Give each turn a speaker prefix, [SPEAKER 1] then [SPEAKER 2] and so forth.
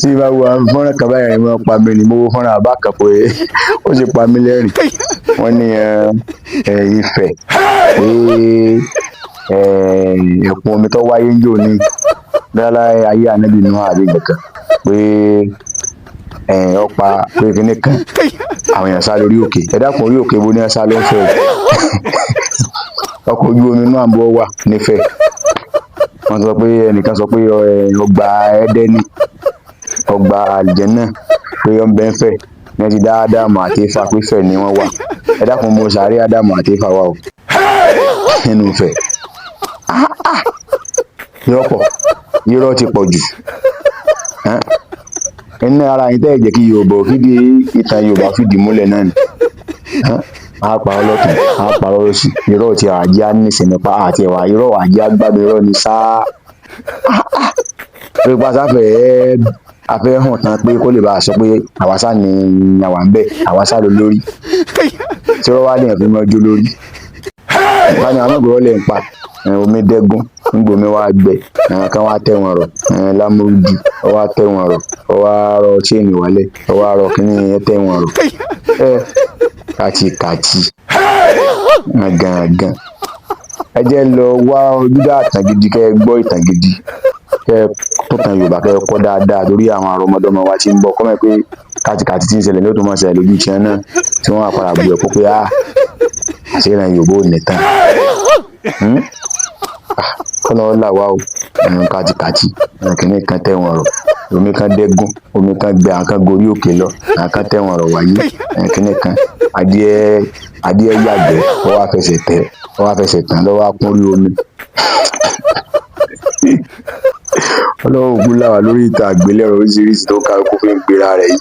[SPEAKER 1] tí bá wo àwọn fọ́nrán kan báyìí wọ́n pa mí ni mo wo fọ́nrán àbá kan pé ó sì pa mí lẹ́rìn wọ́n ní Ifẹ̀ pé ẹ̀kún omi tó wáyé ń jò ní dára ayé ànábì nù àbí nǹkan pé ọ̀pá pé kíní kan àwọn èèyàn sá lórí òkè ẹ dákun orí òkè bó ní sá ló ń fẹ́ ọkọ̀ ojú omi náà bọ́ wà nífẹ̀ẹ́ wọ́n sọ pé ẹnìkan sọ pé ọgbà Ẹdẹ́nì ọgbà àlìjẹ́nà pé ó ń bẹ ń fẹ̀ ní ti dá Ádámù àti Éfà pé Ifẹ̀ ni wọ́n wà ẹ dákun mo sáré Ádámù àti Éfà wà o nínú Ifẹ̀ irọ́ ti pọ̀ jù ẹni ara yín tẹ́ ẹ̀ jẹ́ kí Yorùbá fìdí ìtàn Yorùbá fìdí múlẹ̀ náà ni a parọ́ lọ́tún a parọ́ lọ́sì irọ́ ti àjẹ́ nísìn nípa àti ẹ̀wà irọ́ àjẹ́ agbábẹ́ irọ́ ni sáá pé pásáfẹ́ afẹ́ hàn tán pé kó lè bá a sọ pé àwàsá ni àwà ń bẹ̀ àwàsá ló lórí tí wọ́n wá lèèyàn fi mọ́ ọjọ́ lórí wọ́n ní àwọn ọgbọ̀rọ̀ lè ń pa omi dẹ́gun nígbòmí wá gbẹ kan wá tẹ̀ wọ́n rọ̀ lámúrúdù ó wá tẹ̀ wọ́n rọ̀ ó wá rọ chain wálẹ̀ ó wá rọ kíní yẹn tẹ̀ wọ́n rọ̀ kàtìkàtì gangan ẹ jẹ́ lọ wá ojúdá ìtàn gidi kẹ́ ẹ gbọ́ ìtàn gidi kẹ́ ẹ tó tan Yorùbá kẹ́ ẹ kọ́ dáadáa torí àwọn àrọmọdọ́mọ wa ti ń bọ̀ kọ́mọ̀ pé kàtìkàtì tí ń ṣẹlẹ̀ ló tó máa ṣẹlẹ̀ lójú tiẹ̀ náà tí wọ́n àpàrà bu ẹ̀kọ́ pé àṣírí Yorùbá ò ní tán kọ́nà ọ̀la wa o kàtìkàtì kìnìún kan tẹ̀ wọ́n rọ̀ omi kan dẹ́gùn omi kan gbẹ àwọn kan gorí òkè lọ àwọn kan tẹ̀ wọ́n rọ̀ wáyé kìnìún kan adìẹ yàgbẹ́ ó wá fẹsẹ̀ tán lọ́wọ́ akúnrí omi ọlọ́wọ́ ògùn làwà lórí ìtàn àgbélẹ̀rọ oríṣiríṣi tó kálukú fi ń gbéra rẹ̀ yìí.